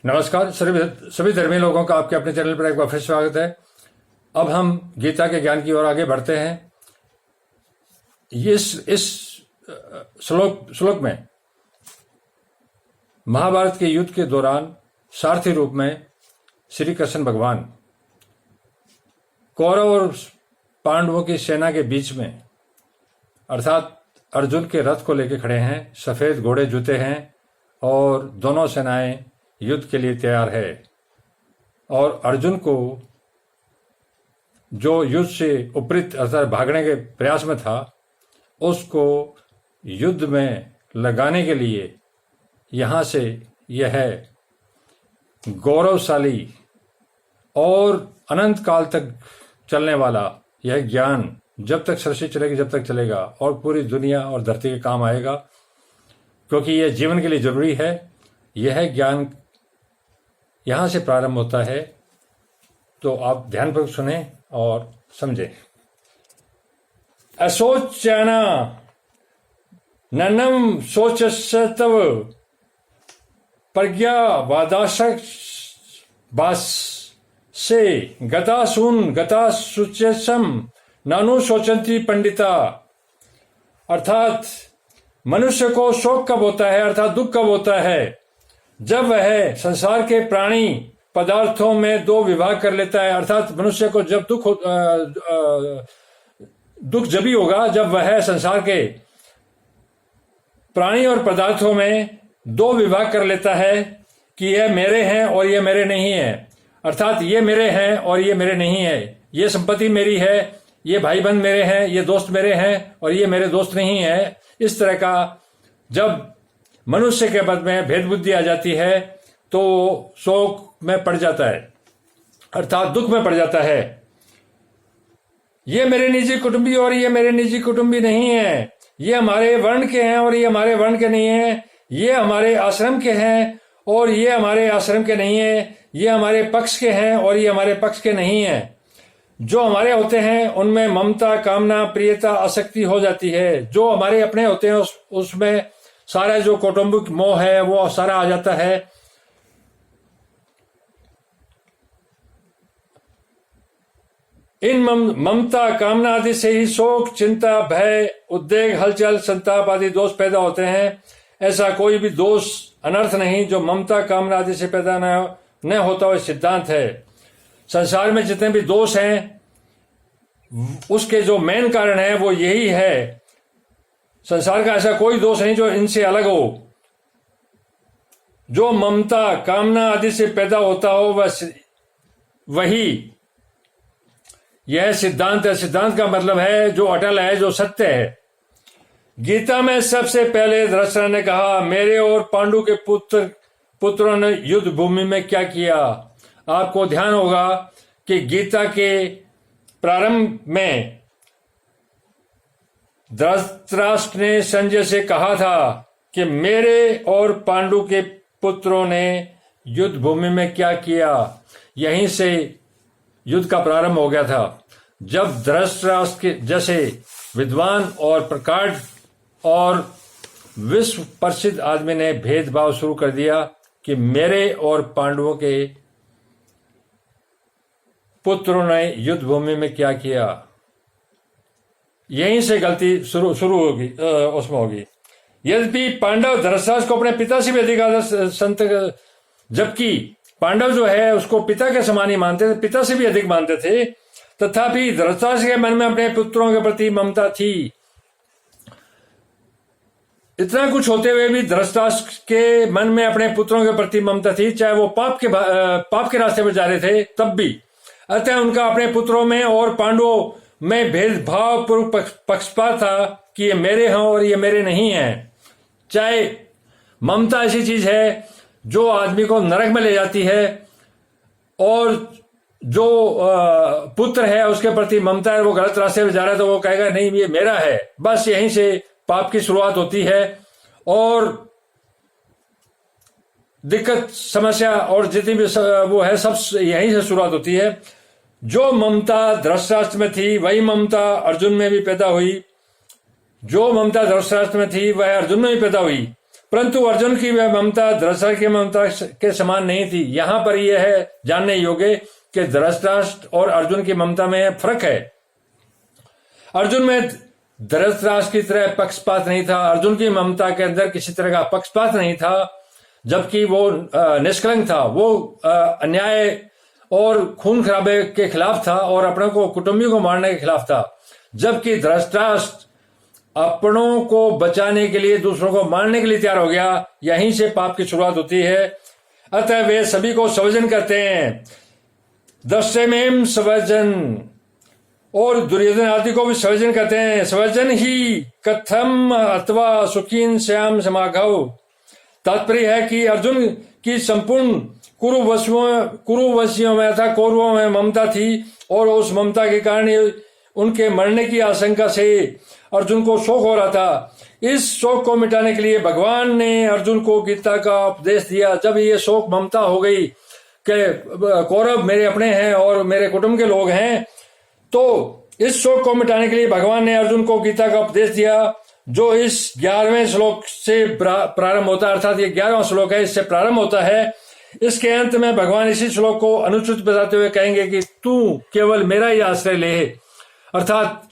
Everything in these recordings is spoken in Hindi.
नमस्कार सभी धर्मी लोगों का आपके अपने चैनल पर एक बार फिर स्वागत है। अब हम गीता के ज्ञान की ओर आगे बढ़ते हैं। इस श्लोक में महाभारत के युद्ध के दौरान सारथी रूप में श्री कृष्ण भगवान कौरव और पांडवों की सेना के बीच में अर्थात अर्जुन के रथ को लेकर खड़े हैं। सफेद घोड़े जुते हैं और दोनों सेनाएं युद्ध के लिए तैयार है। और अर्जुन को जो युद्ध से उपरीत अर्थात भागने के प्रयास में था, उसको युद्ध में लगाने के लिए यहाँ से यह गौरवशाली और अनंत काल तक चलने वाला यह ज्ञान जब तक सृष्टि चलेगी, जब तक चलेगा और पूरी दुनिया और धरती के काम आएगा, क्योंकि यह जीवन के लिए जरूरी है। यह ज्ञान यहां से प्रारंभ होता है, तो आप ध्यानपूर्वक सुने और समझें। असोचना ननम सोचस्तव प्रज्ञा वादाशक बास से गता सुचेसम नानु सोचंती पंडिता। अर्थात मनुष्य को शोक कब होता है, अर्थात दुख कब होता है, जब वह संसार के प्राणी पदार्थों में दो विभाग कर लेता है। अर्थात मनुष्य को जब दुख जब ही होगा जब वह संसार के प्राणी और पदार्थों में दो विभाग कर लेता है कि यह मेरे हैं और यह मेरे नहीं है। अर्थात ये मेरे हैं और ये मेरे नहीं है, ये संपत्ति मेरी है, ये भाई बंध मेरे हैं, ये दोस्त मेरे हैं और ये मेरे दोस्त नहीं है। इस तरह का जब मनुष्य के पद में भेद बुद्धि आ जाती है तो शोक में पड़ जाता है, अर्थात दुख में पड़ जाता है। ये मेरे निजी कुटुंबी और ये मेरे निजी कुटुंबी नहीं है, ये हमारे वर्ण के हैं और ये हमारे वर्ण के नहीं है, ये हमारे आश्रम के हैं और ये हमारे आश्रम के नहीं है, ये हमारे पक्ष के हैं और ये हमारे पक्ष के नहीं है। जो हमारे होते हैं उनमें ममता, कामना, प्रियता, आसक्ति हो जाती है। जो हमारे अपने होते हैं उसमें सारा जो कौटुंबिक मोह है वो सारा आ जाता है। इन ममता, कामना आदि से ही शोक, चिंता, भय, उद्वेग, हलचल, संताप आदि दोष पैदा होते हैं। ऐसा कोई भी दोष अनर्थ नहीं जो ममता, कामना आदि से पैदा न होता हुआ सिद्धांत है। संसार में जितने भी दोष हैं उसके जो मेन कारण है वो यही है। संसार का ऐसा कोई दोष नहीं जो इनसे अलग हो। जो ममता, कामना आदि से पैदा होता हो वही यह सिद्धांत है। सिद्धांत का मतलब है जो अटल है, जो सत्य है। गीता में सबसे पहले धृतराष्ट्र ने कहा, मेरे और पांडु के पुत्रों ने युद्ध भूमि में क्या किया। आपको ध्यान होगा कि गीता के प्रारंभ में धृतराष्ट्र ने संजय से कहा था कि मेरे और पांडु के पुत्रों ने युद्ध भूमि में क्या किया। यहीं से युद्ध का प्रारंभ हो गया था, जब धृतराष्ट्र के जैसे विद्वान और प्रकांड और विश्व प्रसिद्ध आदमी ने भेदभाव शुरू कर दिया कि मेरे और पांडवों के पुत्रों ने युद्ध भूमि में क्या किया। यहीं से गलती शुरू होगी, उसमें होगी। यद्यपि पांडव धृतराष्ट्र को अपने पिता से भी अधिक आदर संत, जबकि पांडव जो है उसको पिता के समान ही मानते थे, पिता से भी अधिक मानते थे, तथापि धृतराष्ट्र के मन में अपने पुत्रों के प्रति ममता थी। इतना कुछ होते हुए भी धृतराष्ट्र के मन में अपने पुत्रों के प्रति ममता थी, चाहे वो पाप के रास्ते पर जा रहे थे तब भी। अतः उनका अपने पुत्रों में और पांडवों में भेदभाव पूर्वक पक्षपात था कि ये मेरे हैं और ये मेरे नहीं हैं। चाहे ममता ऐसी चीज है जो आदमी को नरक में ले जाती है, और जो पुत्र है उसके प्रति ममता है, वो गलत रास्ते पर जा रहा है तो वो कहेगा नहीं ये मेरा है। बस यहीं से पाप की शुरुआत होती है और दिक्कत, समस्या और जितनी भी वो है सब यहीं से शुरुआत होती है। जो ममता धृतराष्ट्र में थी वही ममता अर्जुन में भी पैदा हुई। जो ममता धृतराष्ट्र में थी वह अर्जुन में भी पैदा हुई। परंतु अर्जुन की वह ममता धृतराष्ट्र की ममता के समान नहीं थी। यहां पर यह है जानने योग्य कि धृतराष्ट्र और अर्जुन की ममता में फर्क है। अर्जुन में धृतराष्ट्र की तरह पक्षपात नहीं था। अर्जुन की ममता के अंदर किसी तरह का पक्षपात नहीं था, जबकि वो निष्कलंक था। वो अन्याय और खून खराबे के खिलाफ था और अपनों को कुटुंबियों को मारने के खिलाफ था। जबकि धृतराष्ट्र अपनों को बचाने के लिए दूसरों को मारने के लिए तैयार हो गया। यहीं से पाप की शुरुआत होती है। अतः वे सभी को स्वजन करते हैं, दस्यमेम स्वजन, और दुर्योधन आदि को भी स्वजन करते हैं। स्वजन ही कथम अथवा सुखीन श्याम समाघव। तात्पर्य है कि अर्जुन की संपूर्ण कुरुवशियों में अर्थात कौरवों में ममता थी और उस ममता के कारण उनके मरने की आशंका से अर्जुन को शोक हो रहा था। इस शोक को मिटाने के लिए भगवान ने अर्जुन को गीता का उपदेश दिया। जब ये शोक ममता हो गई कि कौरव मेरे अपने हैं और मेरे कुटुंब के लोग हैं, तो इस शोक को मिटाने के लिए भगवान ने अर्जुन को गीता का उपदेश दिया, जो इस 11वें श्लोक से प्रारंभ होता है। अर्थात ये 11वां श्लोक है, इससे प्रारंभ होता है। इसके अंत में भगवान इसी श्लोक को अनुचित बताते हुए कहेंगे कि तू केवल मेरा ही आश्रय ले। अर्थात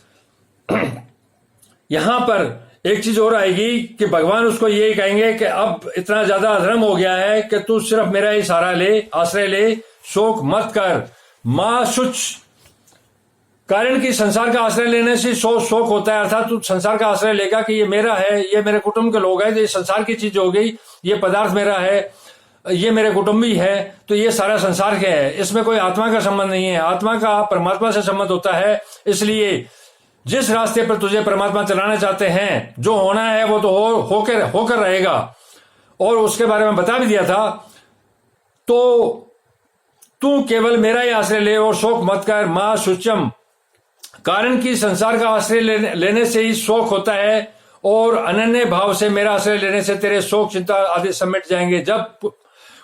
यहां पर एक चीज और आएगी कि भगवान उसको यही कहेंगे कि अब इतना ज्यादा अधर्म हो गया है कि तू सिर्फ मेरा ही सहारा ले, आश्रय ले, शोक मत कर। मां शुच, कारण कि संसार का आश्रय लेने से शोक होता है। अर्थात तू संसार का आश्रय लेगा कि ये मेरा है, ये मेरे कुटुंब के लोग हैं, ये संसार की चीज हो गई, ये पदार्थ मेरा है, ये मेरे कुटुंबी है, तो ये सारा संसार के है, इसमें कोई आत्मा का संबंध नहीं है। आत्मा का परमात्मा से संबंध होता है। इसलिए जिस रास्ते पर तुझे परमात्मा चलाना चाहते हैं, जो होना है वो तो होकर रहेगा, और उसके बारे में बता भी दिया था। तो तू केवल मेरा ही आश्रय ले और शोक मत कर। मां शुचम, कारण कि संसार का आश्रय लेने से ही शोक होता है, और अनन्य भाव से मेरा आश्रय लेने से तेरे शोक चिंता आदि समेट जाएंगे। जब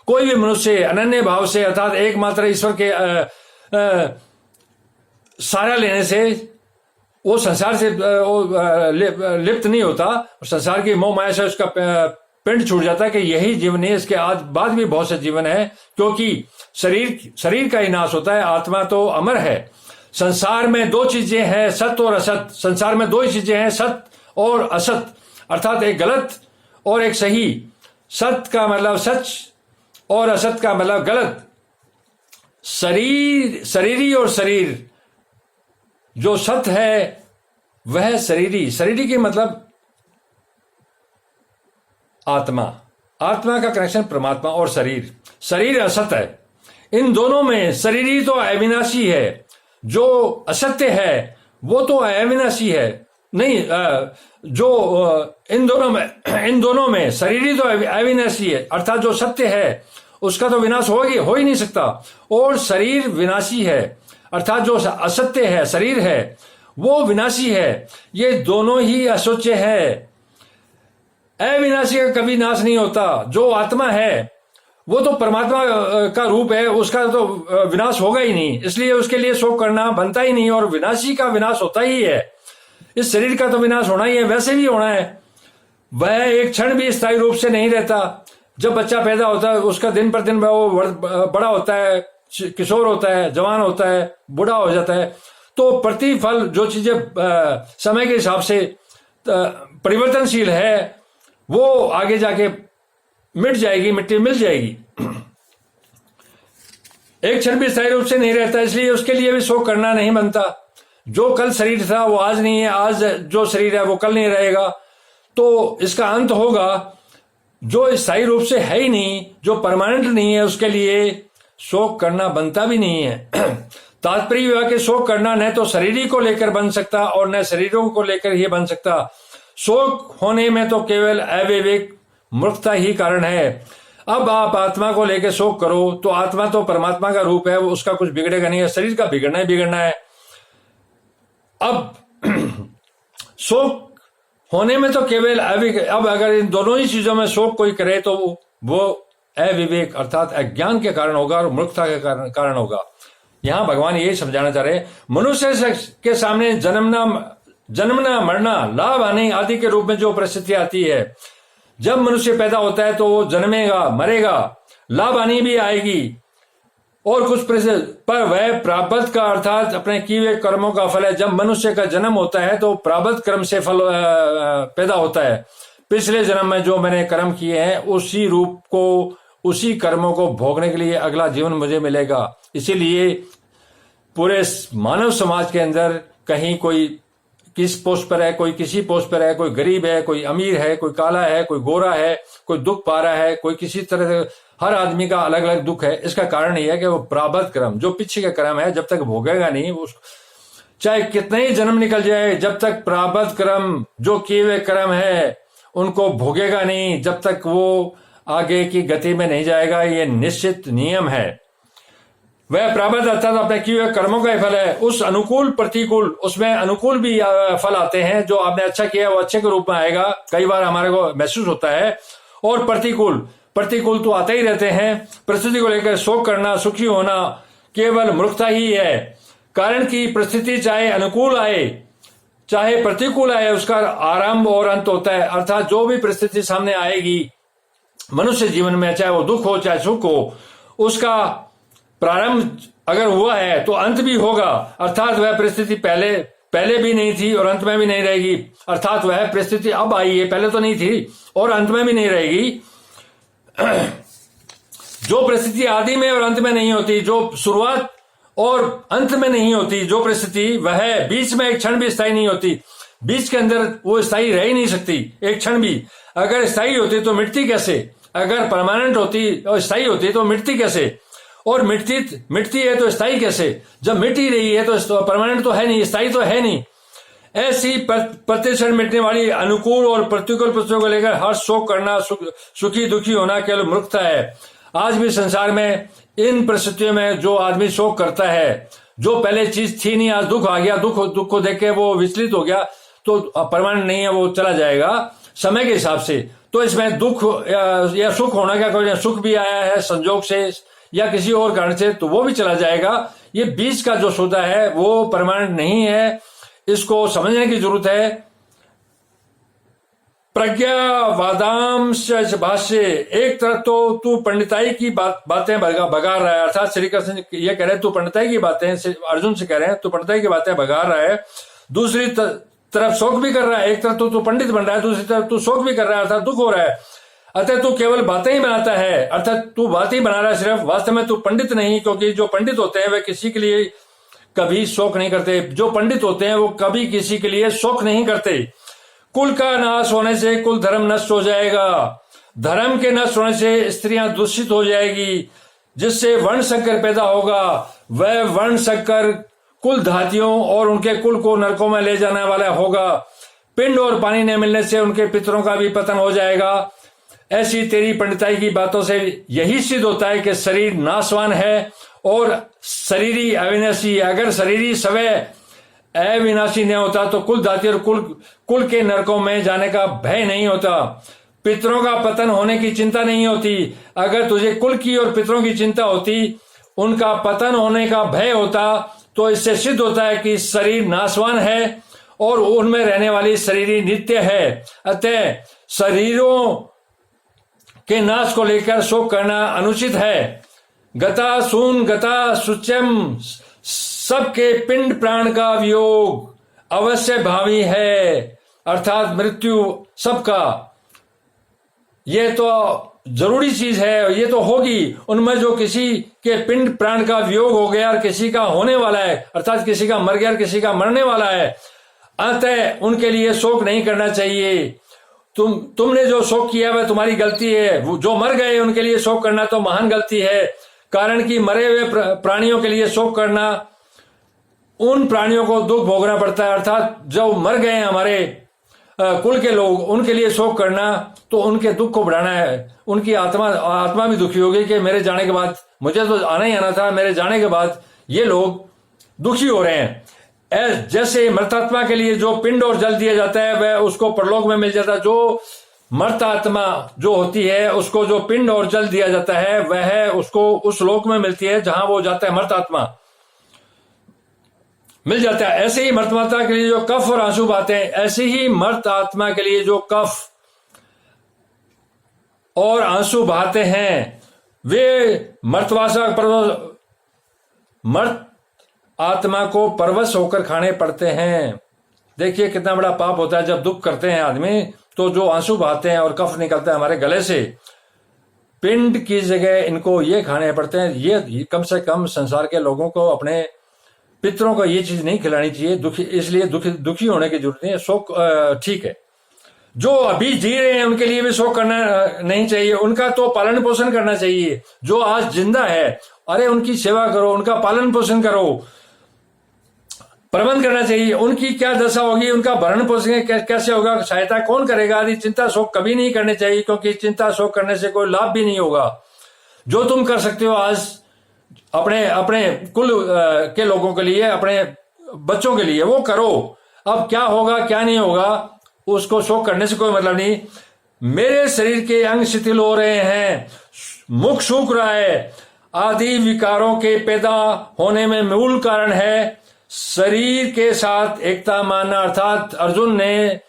कोई भी मनुष्य अनन्य भाव से अर्थात एकमात्र ईश्वर के सहारा लेने से वो संसार से लिप्त नहीं होता, संसार की मोह माया से उसका पिंड छूट जाता है कि यही जीवन है, इसके बाद भी बहुत से जीवन है। क्योंकि शरीर का ही नाश होता है, आत्मा तो अमर है। संसार में दो चीजें हैं, सत्य और असत। संसार में दो ही चीजें हैं, सत्य और असत, अर्थात एक गलत और एक सही। सत्य का मतलब सच और असत का मतलब गलत। शरीरी और शरीर, जो सत्य है वह शरीरी की मतलब आत्मा, आत्मा का कनेक्शन परमात्मा, और शरीर असत है। इन दोनों में शरीरी तो अविनाशी है, जो असत्य है वो तो अविनाशी है नहीं। जो इन दोनों में शरीरी तो अविनाशी है, अर्थात जो सत्य है उसका तो विनाश हो ही नहीं सकता, और शरीर विनाशी है, अर्थात जो असत्य है शरीर है वो विनाशी है। ये दोनों ही असोच्य है। अविनाशी का कभी नाश नहीं होता। जो आत्मा है वो तो परमात्मा का रूप है, उसका तो विनाश होगा ही नहीं, इसलिए उसके लिए शोक करना बनता ही नहीं, और विनाशी का विनाश होता ही है। इस शरीर का तो विनाश होना ही है, वैसे भी होना है। वह एक क्षण भी स्थायी रूप से नहीं रहता। जब बच्चा पैदा होता है उसका दिन पर दिन वो बड़ा होता है, किशोर होता है, जवान होता है, बूढ़ा हो जाता है। तो प्रतिफल जो चीजें समय के हिसाब से परिवर्तनशील है वो आगे जाके मिट जाएगी, मिट्टी मिल जाएगी। एक क्षण भी स्थायी रूप से नहीं रहता, इसलिए उसके लिए भी शोक करना नहीं बनता। जो कल शरीर था वो आज नहीं है, आज जो शरीर है वो कल नहीं रहेगा, तो इसका अंत होगा। जो स्थायी रूप से है ही नहीं, जो परमानेंट नहीं है, उसके लिए शोक करना बनता भी नहीं है। तात्पर्य यह कि शोक करना न तो शरीरी को लेकर बन सकता और न शरीरों को लेकर ही बन सकता। शोक होने में तो केवल अविवेक मूर्खता ही कारण है। अब आप आत्मा को लेकर शोक करो तो आत्मा तो परमात्मा का रूप है, वो उसका कुछ बिगड़ेगा नहीं है, शरीर का बिगड़ना ही बिगड़ना है। अब शोक होने में तो केवल अब अगर इन दोनों ही चीजों में शोक कोई करे तो वो अविवेक अर्थात अज्ञान के कारण होगा और मूर्खता के कारण होगा। यहां भगवान यही समझाना चाह रहे हैं, मनुष्य के सामने जन्मना मरना, लाभ हानि आदि के रूप में जो परिस्थिति आती है, जब मनुष्य पैदा होता है तो वो जन्मेगा, मरेगा, लाभ हानि भी आएगी और कुछ पर वह प्रारब्ध का अर्थात अपने किए हुए कर्मों का फल है। जब मनुष्य का जन्म होता है तो प्रारब्ध कर्म से फल पैदा होता है। पिछले जन्म में जो मैंने कर्म किए हैं उसी रूप को, उसी कर्मों को भोगने के लिए अगला जीवन मुझे मिलेगा। इसीलिए पूरे मानव समाज के अंदर कहीं कोई किस पोस्ट पर है, कोई किसी पोस्ट पर है, कोई गरीब है, कोई अमीर है, कोई काला है, कोई गोरा है, कोई दुख पा रहा है, कोई किसी तरह से, हर आदमी का अलग अलग दुख है। इसका कारण यह है कि वो प्रारब्ध कर्म, जो पीछे का कर्म है, जब तक भोगेगा नहीं, उस चाहे कितने ही जन्म निकल जाए, जब तक प्रारब्ध कर्म, जो किए हुए कर्म है, उनको भोगेगा नहीं, जब तक वो आगे की गति में नहीं जाएगा। ये निश्चित नियम है। वह प्रारब्ध अर्थात अपने किए हुए कर्मों का ही फल है। उस अनुकूल प्रतिकूल, उसमें अनुकूल भी फल आते हैं। जो आपने अच्छा किया वो अच्छे के रूप में आएगा, कई बार हमारे को महसूस होता है। और प्रतिकूल तो आते ही रहते हैं। परिस्थिति को लेकर शोक करना, सुखी होना केवल मूर्खता ही है। कारण की परिस्थिति चाहे अनुकूल आए चाहे प्रतिकूल आए, उसका आरंभ और अंत होता है। अर्थात जो भी परिस्थिति सामने आएगी मनुष्य जीवन में, चाहे वो दुख हो चाहे सुख हो, उसका प्रारंभ अगर हुआ है तो अंत भी होगा। अर्थात वह परिस्थिति पहले भी नहीं थी और अंत में भी नहीं रहेगी। अर्थात वह परिस्थिति अब आई है, पहले तो नहीं थी और अंत में भी नहीं रहेगी। जो परिस्थिति आदि में और अंत में नहीं होती, जो शुरुआत और अंत में नहीं होती, जो परिस्थिति वह बीच में एक क्षण भी स्थायी नहीं होती। बीच के अंदर वो स्थायी रह ही नहीं सकती एक क्षण भी। अगर स्थायी होती तो मिटती कैसे? अगर परमानेंट होती और स्थायी होती तो मिटती कैसे? और मिटती है तो स्थायी कैसे? जब मिट ही रही है तो परमानेंट तो है नहीं, स्थायी तो है नहीं। ऐसी प्रतिक्षण मिटने वाली अनुकूल और प्रतिकूल परिस्थितियों को लेकर हर शोक करना, सुखी दुखी होना केवल मूर्खता है। आज भी संसार में इन परिस्थितियों में जो आदमी शोक करता है, जो पहले चीज थी नहीं, आज दुख आ गया, दुख को देख के वो विचलित हो गया, तो परमानेंट नहीं है, वो चला जाएगा समय के हिसाब से। तो इसमें दुख या सुख होना क्या, कोई सुख भी आया है संजोग से या किसी और कारण से, तो वो भी चला जाएगा। ये बीच का जो सौदा है वो परमानेंट नहीं है, इसको समझने की जरूरत है। प्रज्ञावादांश भाष्य, एक तरफ तो तू पंडिताई की बातें बगा रहा है, अर्थात श्री कृष्ण ये कह रहे हैं तू पंडिताई की बातें, अर्जुन से कह रहे हैं तू पंडिताई की बातें बगा रहा है। दूसरी तरफ शोक भी कर रहा है। एक तरफ तो तू पंडित बन रहा है, दूसरी तरफ तू शोक भी कर रहा है, अर्थात दुख हो रहा है। अतः तू केवल बातें ही बनाता है, अर्थात तू बात ही बना रहा है सिर्फ, वास्तव में तू पंडित नहीं। क्योंकि जो पंडित होते हैं वे किसी के लिए कभी शोक नहीं करते। जो पंडित होते हैं वो कभी किसी के लिए शोक नहीं करते। कुल का नाश होने से कुल धर्म नष्ट हो जाएगा, धर्म के नष्ट होने से स्त्रियां दूषित हो जाएगी, जिससे वर्ण संकर पैदा होगा। वह वर्ण संकर कुल धातियों और उनके कुल को नरकों में ले जाने वाला होगा। पिंड और पानी न मिलने से उनके पितरों का भी पतन हो जाएगा। ऐसी तेरी पंडिताई की बातों से यही सिद्ध होता है कि शरीर नाशवान है और शरीरी अविनाशी। अगर शरीरी स्वय अविनाशी नहीं होता तो कुल धाती और कुल के नरकों में जाने का भय नहीं होता, पितरों का पतन होने की चिंता नहीं होती। अगर तुझे कुल की और पितरों की चिंता होती, उनका पतन होने का भय होता, तो इससे सिद्ध होता है कि शरीर नाशवान है और उनमें रहने वाली शरीरी नित्य है। अतः शरीरों के नाश को लेकर शोक करना अनुचित है। गता सून गता सुचम, सबके पिंड प्राण का वियोग अवश्य भावी है, अर्थात मृत्यु सबका, ये तो जरूरी चीज है, ये तो होगी। उनमें जो किसी के पिंड प्राण का वियोग हो गया और किसी का होने वाला है, अर्थात किसी का मर गया और किसी का मरने वाला है, अतः उनके लिए शोक नहीं करना चाहिए। तुमने जो शोक किया वह तुम्हारी गलती है। जो मर गए उनके लिए शोक करना तो महान गलती है। कारण कि मरे हुए प्राणियों के लिए शोक करना, उन प्राणियों को दुख भोगना पड़ता है। अर्थात जो मर गए हमारे कुल के लोग, उनके लिए शोक करना तो उनके दुख को बढ़ाना है। उनकी आत्मा भी दुखी होगी कि मेरे जाने के बाद, मुझे तो आना ही आना था, मेरे जाने के बाद ये लोग दुखी हो रहे हैं। जैसे मृतात्मा के लिए जो पिंड और जल दिया जाता है वह उसको परलोक में मिल जाता है। जो मृतात्मा जो होती है उसको जो पिंड और जल दिया जाता है वह उसको उस लोक में मिलती है जहां वो जाता है, मृतात्मा मिल जाता है। ऐसे ही मृतात्मा के लिए जो कफ और आंसू बहते हैं, ऐसे ही मृत आत्मा के लिए जो कफ और आंसू बहाते हैं, वे मर्त आत्मा को परवश होकर खाने पड़ते हैं। देखिए कितना बड़ा पाप होता है जब दुख करते हैं आदमी, तो जो आंसू बहाते हैं और कफ निकलता है हमारे गले से, पिंड की जगह इनको ये खाने पड़ते हैं। ये कम से कम संसार के लोगों को, अपने पितरों को ये चीज नहीं खिलानी चाहिए। इसलिए दुखी होने की जरूरत नहीं है। शोक ठीक है, जो अभी जी रहे हैं उनके लिए भी शोक करना नहीं चाहिए, उनका तो पालन पोषण करना चाहिए। जो आज जिंदा है, अरे उनकी सेवा करो, उनका पालन पोषण करो, प्रबंध करना चाहिए। उनकी क्या दशा होगी, उनका भरण पोषण कैसे होगा, सहायता कौन करेगा आदि चिंता शोक कभी नहीं करने चाहिए, क्योंकि चिंता शोक करने से कोई लाभ भी नहीं होगा। जो तुम कर सकते हो आज अपने कुल के लोगों के लिए, अपने बच्चों के लिए, वो करो। अब क्या होगा क्या नहीं होगा उसको शोक करने से कोई मतलब नहीं। मेरे शरीर के अंग शिथिल हो रहे हैं, मुख सूख रहा है, आदि विकारों के पैदा होने में मूल कारण है शरीर के साथ एकता मानना। अर्थात अर्जुन ने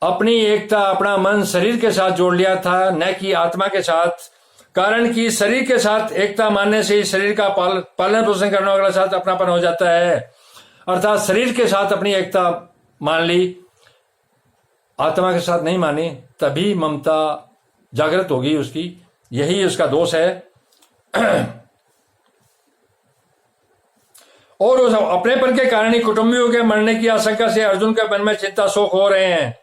अपनी एकता, अपना मन शरीर के साथ जोड़ लिया था, न कि आत्मा के साथ। कारण कि शरीर के साथ एकता मानने से शरीर का पालन पोषण करने वाले साथ अपनापन हो जाता है। अर्थात शरीर के साथ अपनी एकता मान ली, आत्मा के साथ नहीं मानी, तभी ममता जागृत होगी उसकी। यही उसका दोष है। और उस अपनेपन के कारण ही कुटुंबियों के मरने की आशंका से अर्जुन के मन में चिंता शोक हो रहे हैं।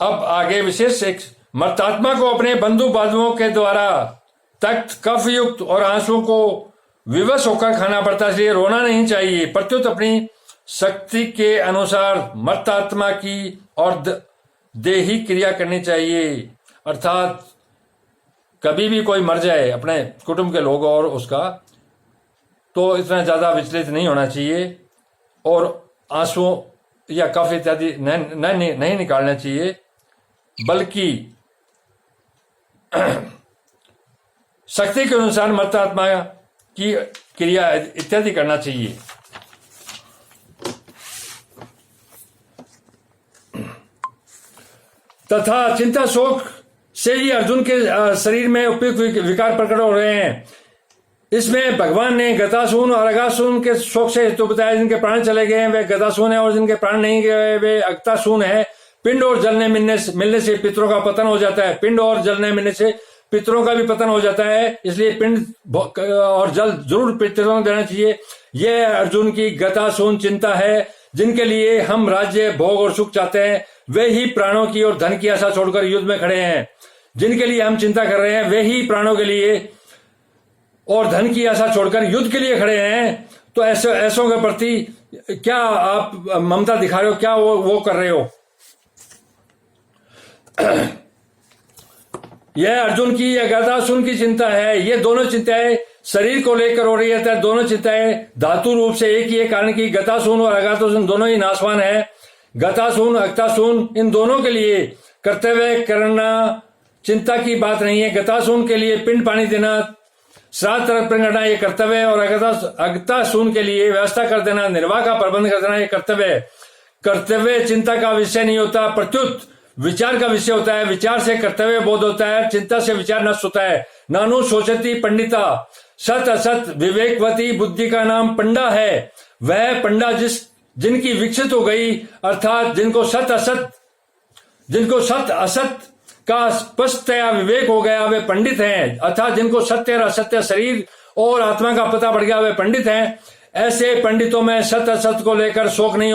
अब आगे विशेष एक मर्तात्मा को अपने बंधु बांधवों के द्वारा तख्त कफ युक्त और आंसू को विवश होकर खाना पड़ता है, इसलिए रोना नहीं चाहिए। प्रत्युत अपनी शक्ति के अनुसार मर्तात्मा की और देही क्रिया करनी चाहिए। अर्थात कभी भी कोई मर जाए अपने कुटुंब के लोग और उसका, तो इतना ज्यादा विचलित नहीं होना चाहिए और आंसू या कफ इत्यादि नहीं निकालना चाहिए, बल्कि शक्ति के अनुसार मर्तात्मा की क्रिया इत्यादि करना चाहिए। तथा चिंता शोक से ही अर्जुन के शरीर में उपयुक्त विकार प्रकट हो रहे हैं। इसमें भगवान ने गतासून और अगासून के शोक से हेतु बताया। जिनके प्राण चले गए हैं वे गतासून है, और जिनके प्राण नहीं गए वे अगतासून है। पिंड और जलने मिलने से पितरों का पतन हो जाता है। पिंड और जलने मिलने से पितरों का भी पतन हो जाता है, इसलिए पिंड और जल जरूर पितरों को देना चाहिए। यह अर्जुन की गतासून चिंता है। जिनके लिए हम राज्य भोग और सुख चाहते हैं, वे ही प्राणों की और धन की आशा छोड़कर युद्ध में खड़े हैं। जिनके लिए हम चिंता कर रहे हैं, वे ही प्राणों के लिए और धन की आशा छोड़कर युद्ध के लिए खड़े हैं। तो ऐसों के प्रति क्या आप ममता दिखा रहे हो, क्या वो कर रहे हो? यह अर्जुन की या गतासून की चिंता है। ये दोनों चिंताएं शरीर को लेकर हो रही है। दोनों चिंताएं धातु रूप से एक ही है, कारण कि गतासून और अगातासून दोनों ही नाशवान है। गतासून अगतासून इन दोनों के लिए कर्तव्य करना चिंता की बात नहीं है। गतासून के लिए पिंड पानी देना, श्राद्ध तर्पण करना ये कर्तव्य है, और अगतासून के लिए व्यवस्था कर देना, निर्वाह का प्रबंध कर देना ये कर्तव्य है। कर्तव्य चिंता का विषय नहीं होता, प्रत्युत विचार का विषय होता है। विचार से कर्तव्य बोध होता है, चिंता से विचार नष्ट होता है। नानु सोचती पंडिता, सत असत विवेकवती बुद्धि का नाम पंडा है। वह पंडा जिनकी विकसित हो गई, अर्थात जिनको सत असत का स्पष्टतया विवेक हो गया, वे पंडित हैं। अर्थात जिनको सत्य और असत्य, शरीर और आत्मा का पता पड़ गया, वे पंडित हैं। ऐसे पंडितों में सत असत को लेकर शोक नहीं